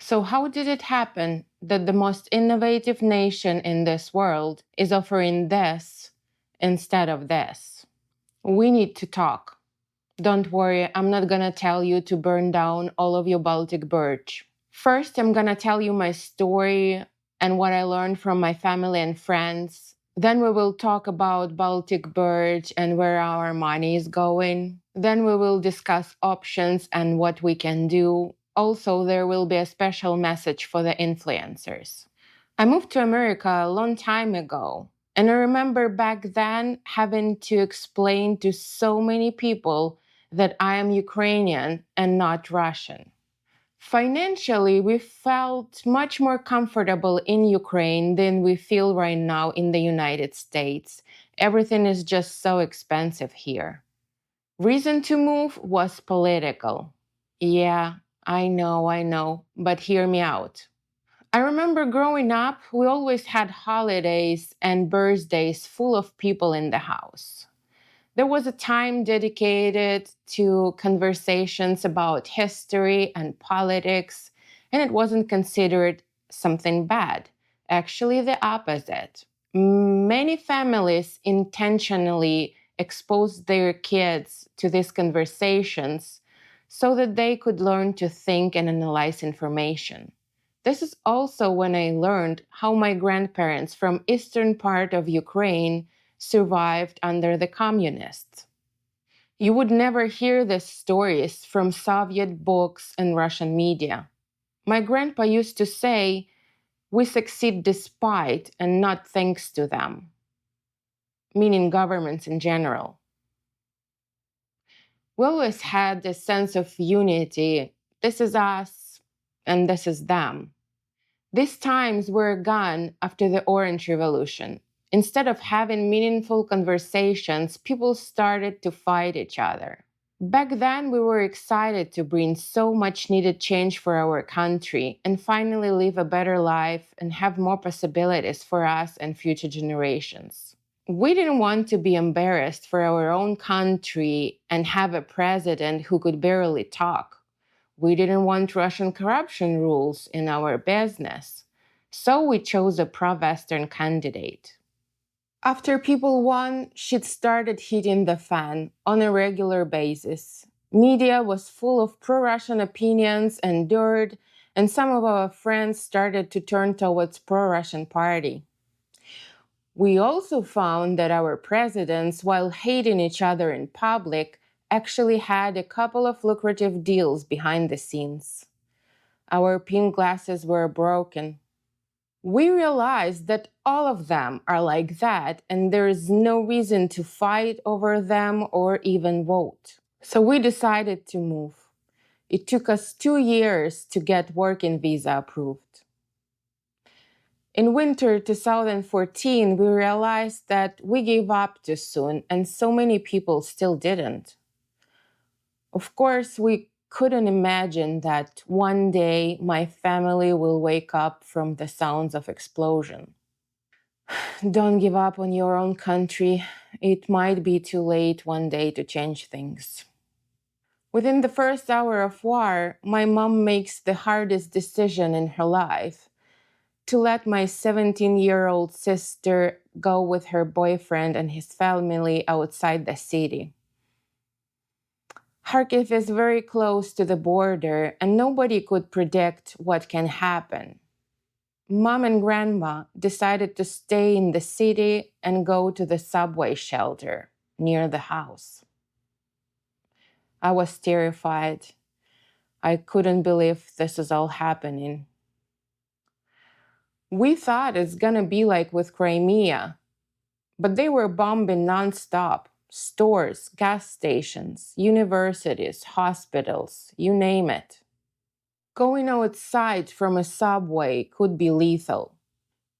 So, how did it happen that the most innovative nation in this world is offering this instead of this? We need to talk. Don't worry, I'm not gonna tell you to burn down all of your Baltic birch. First, I'm gonna tell you my story and what I learned from my family and friends. Then we will talk about Baltic birch and where our money is going. Then we will discuss options and what we can do. Also, there will be a special message for the influencers. I moved to America a long time ago, and I remember back then having to explain to so many people that I am Ukrainian and not Russian. Financially, we felt much more comfortable in Ukraine than we feel right now in the United States. Everything is just so expensive here. Reason to move was political. Yeah, I know, but hear me out. I remember growing up, we always had holidays and birthdays full of people in the house. There was a time dedicated to conversations about history and politics, and it wasn't considered something bad. Actually, the opposite. Many families intentionally exposed their kids to these conversations so that they could learn to think and analyze information. This is also when I learned how my grandparents from eastern part of Ukraine survived under the communists. You would never hear these stories from Soviet books and Russian media. My grandpa used to say, "We succeed despite and not thanks to them," meaning governments in general. We always had this sense of unity. This is us and this is them. These times were gone after the Orange Revolution. Instead of having meaningful conversations, people started to fight each other. Back then, we were excited to bring so much needed change for our country and finally live a better life and have more possibilities for us and future generations. We didn't want to be embarrassed for our own country and have a president who could barely talk. We didn't want Russian corruption rules in our business, so we chose a pro-Western candidate. After people won, shit started hitting the fan on a regular basis. Media was full of pro-Russian opinions and dirt, and some of our friends started to turn towards pro-Russian party. We also found that our presidents, while hating each other in public, actually had a couple of lucrative deals behind the scenes. Our pink glasses were broken. We realized that all of them are like that, and there is no reason to fight over them or even vote. So we decided to move. It took us 2 years to get working visa approved. In winter 2014, we realized that we gave up too soon, and so many people still didn't. Of course, we couldn't imagine that one day my family will wake up from the sounds of explosion. Don't give up on your own country. It might be too late one day to change things. Within the first hour of war, my mom makes the hardest decision in her life: to let my 17-year-old sister go with her boyfriend and his family outside the city. Kharkiv is very close to the border, and nobody could predict what can happen. Mom and Grandma decided to stay in the city and go to the subway shelter near the house. I was terrified. I couldn't believe this is all happening. We thought it's gonna be like with Crimea, but they were bombing nonstop. Stores, gas stations, universities, hospitals, you name it. Going outside from a subway could be lethal.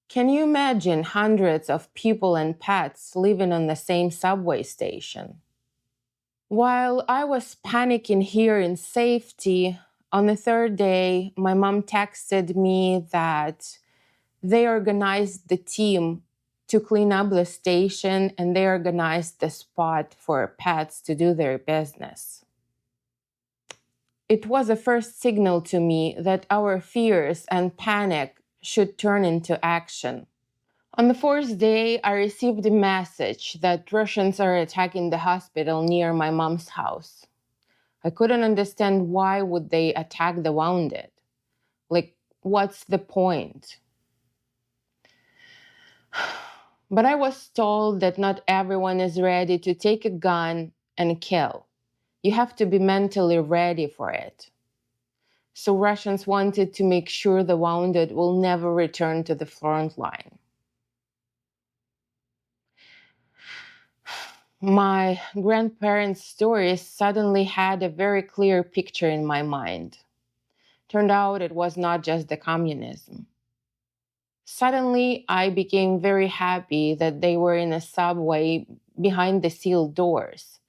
Can you imagine hundreds of people and pets living on the same subway station? While I was panicking here in safety, on the third day, my mom texted me that they organized the team to clean up the station, and they organized the spot for pets to do their business. It was a first signal to me that our fears and panic should turn into action. On the fourth day, I received a message that Russians are attacking the hospital near my mom's house. I couldn't understand why would they attack the wounded. Like, what's the point? But I was told that not everyone is ready to take a gun and kill. You have to be mentally ready for it. So Russians wanted to make sure the wounded will never return to the front line. My grandparents' stories suddenly had a very clear picture in my mind. Turned out it was not just the communism. Suddenly, I became very happy that they were in a subway behind the sealed doors.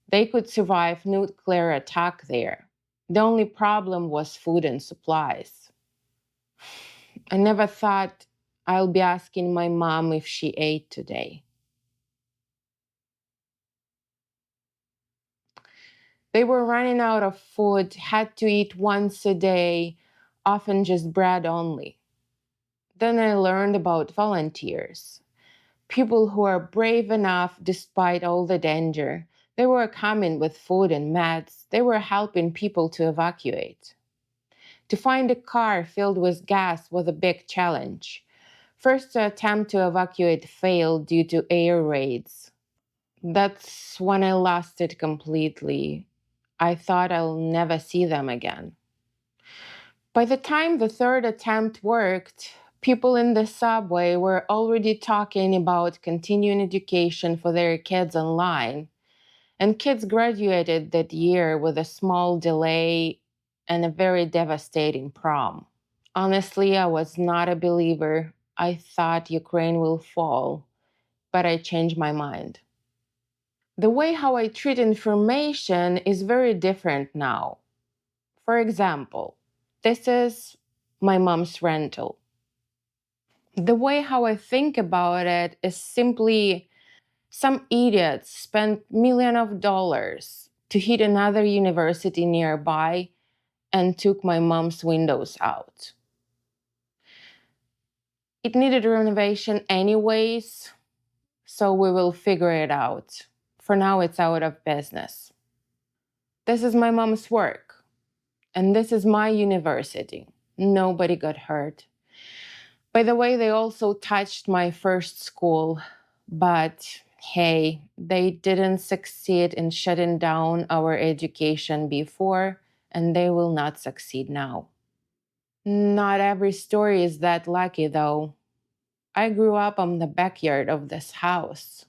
They could survive nuclear attack there. The only problem was food and supplies. I never thought I'll be asking my mom if she ate today. They were running out of food, had to eat once a day, often just bread only. Then I learned about volunteers, people who are brave enough despite all the danger. They were coming with food and meds. They were helping people to evacuate. To find a car filled with gas was a big challenge. First attempt to evacuate failed due to air raids. That's when I lost it completely. I thought I'll never see them again. By the time the third attempt worked, people in the subway were already talking about continuing education for their kids online. And kids graduated that year with a small delay and a very devastating prom. Honestly, I was not a believer. I thought Ukraine will fall, but I changed my mind. The way how I treat information is very different now. For example, this is my mom's rental. The way how I think about it is simply some idiots spent millions of dollars to hit another university nearby and took my mom's windows out. It needed renovation anyways, so we will figure it out. For now, it's out of business. This is my mom's work, and this is my university. Nobody got hurt. By the way, they also touched my first school, but hey, they didn't succeed in shutting down our education before, and they will not succeed now. Not every story is that lucky, though. I grew up on the backyard of this house.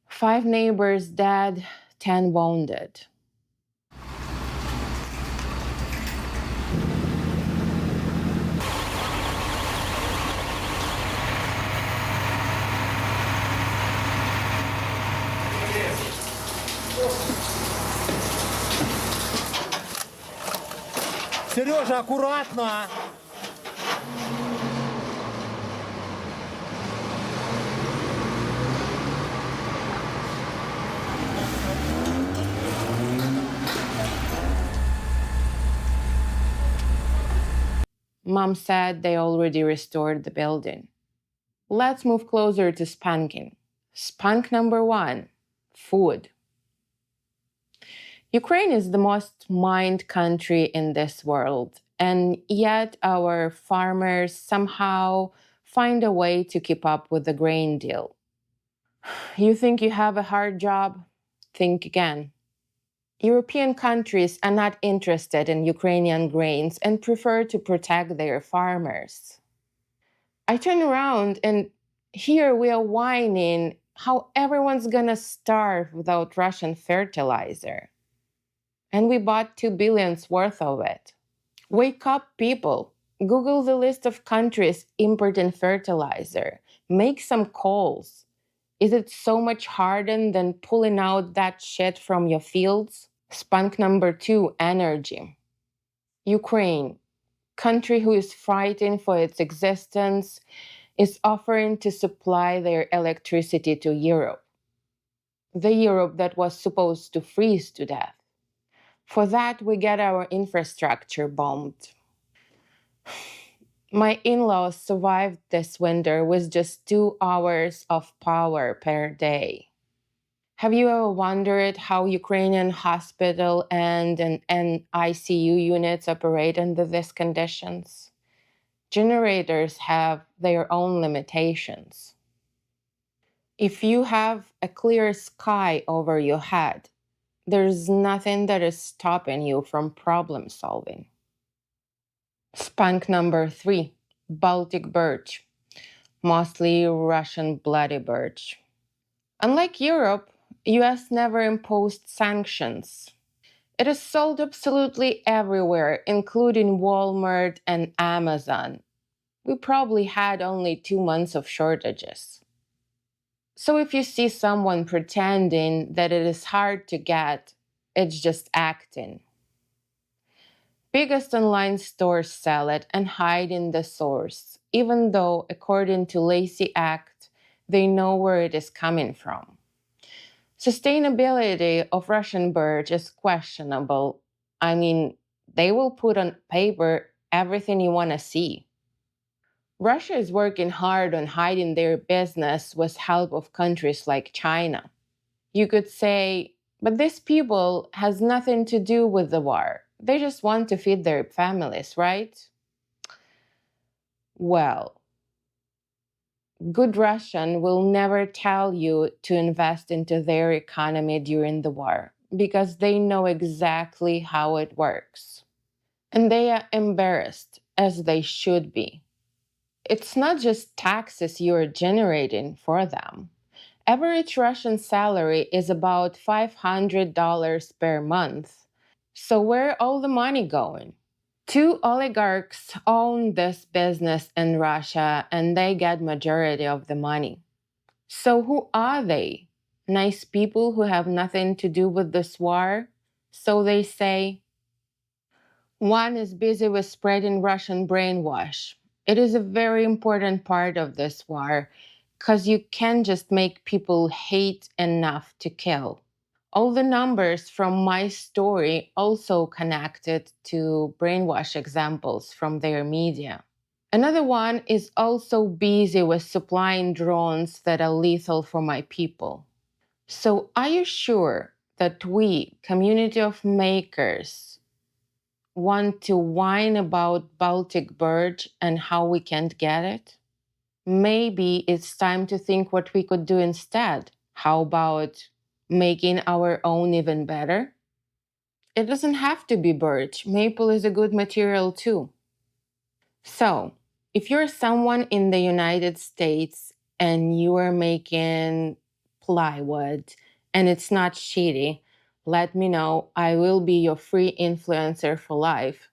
5 neighbors dead, 10 wounded. Сережа, аккуратно! Mom said they already restored the building. Let's move closer to spanking. Spank number 1, food. Ukraine is the most mined country in this world, and yet our farmers somehow find a way to keep up with the grain deal. You think you have a hard job? Think again. European countries are not interested in Ukrainian grains and prefer to protect their farmers. I turn around and here we are whining how everyone's gonna starve without Russian fertilizer. And we bought 2 billions worth of it. Wake up, people. Google the list of countries importing fertilizer. Make some calls. Is it so much harder than pulling out that shit from your fields? Spunk number 2, energy. Ukraine, country who is fighting for its existence, is offering to supply their electricity to Europe. The Europe that was supposed to freeze to death. For that, we get our infrastructure bombed. My in-laws survived this winter with just 2 hours of power per day. Have you ever wondered how Ukrainian hospital and ICU units operate under these conditions? Generators have their own limitations. If you have a clear sky over your head, there's nothing that is stopping you from problem solving. Spank number 3, Baltic Birch, mostly Russian bloody birch. Unlike Europe, US never imposed sanctions. It is sold absolutely everywhere, including Walmart and Amazon. We probably had only 2 months of shortages. So if you see someone pretending that it is hard to get, it's just acting. Biggest online stores sell it and hide in the source, even though, according to Lacey Act, they know where it is coming from. Sustainability of Russian birch is questionable. I mean, they will put on paper everything you want to see. Russia is working hard on hiding their business with help of countries like China. You could say, but these people has nothing to do with the war. They just want to feed their families, right? Well, good Russian will never tell you to invest into their economy during the war because they know exactly how it works. And they are embarrassed, as they should be. It's not just taxes you're generating for them. Average Russian salary is about $500 per month. So where all the money going? Two oligarchs own this business in Russia and they get majority of the money. So who are they? Nice people who have nothing to do with this war? So they say. One is busy with spreading Russian brainwash. It is a very important part of this war because you can't just make people hate enough to kill. All the numbers from my story also connected to brainwash examples from their media. Another one is also busy with supplying drones that are lethal for my people. So are you sure that we, community of makers, want to whine about Baltic Birch and how we can't get it? Maybe it's time to think what we could do instead. How about making our own even better? It doesn't have to be birch. Maple is a good material too. So, if you're someone in the United States and you are making plywood and it's not shitty, let me know. I will be your free influencer for life.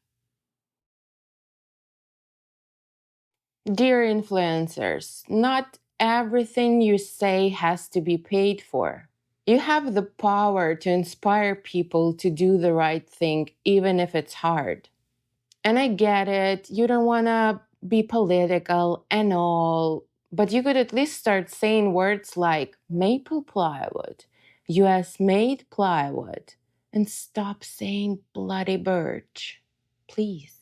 Dear influencers, not everything you say has to be paid for. You have the power to inspire people to do the right thing, even if it's hard. And I get it, you don't want to be political and all, but you could at least start saying words like maple plywood, US made plywood, and stop saying bloody birch. Please.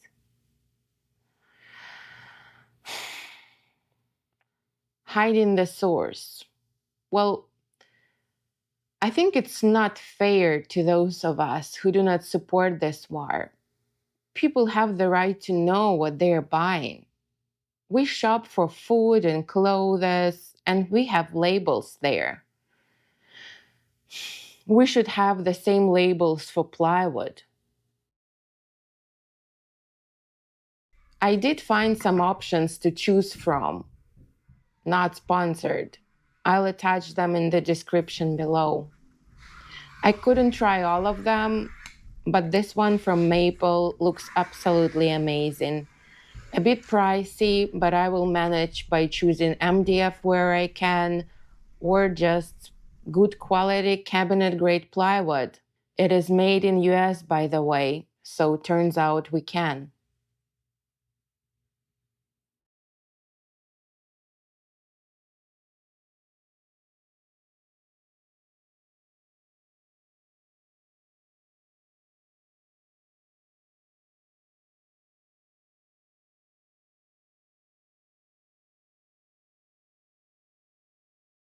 Hiding the source. Well, I think it's not fair to those of us who do not support this war. People have the right to know what they're buying. We shop for food and clothes, and we have labels there. We should have the same labels for plywood. I did find some options to choose from, not sponsored. I'll attach them in the description below. I couldn't try all of them, but this one from Maple looks absolutely amazing. A bit pricey, but I will manage by choosing MDF where I can, or just good quality cabinet grade plywood. It is made in US, by the way, so turns out we can.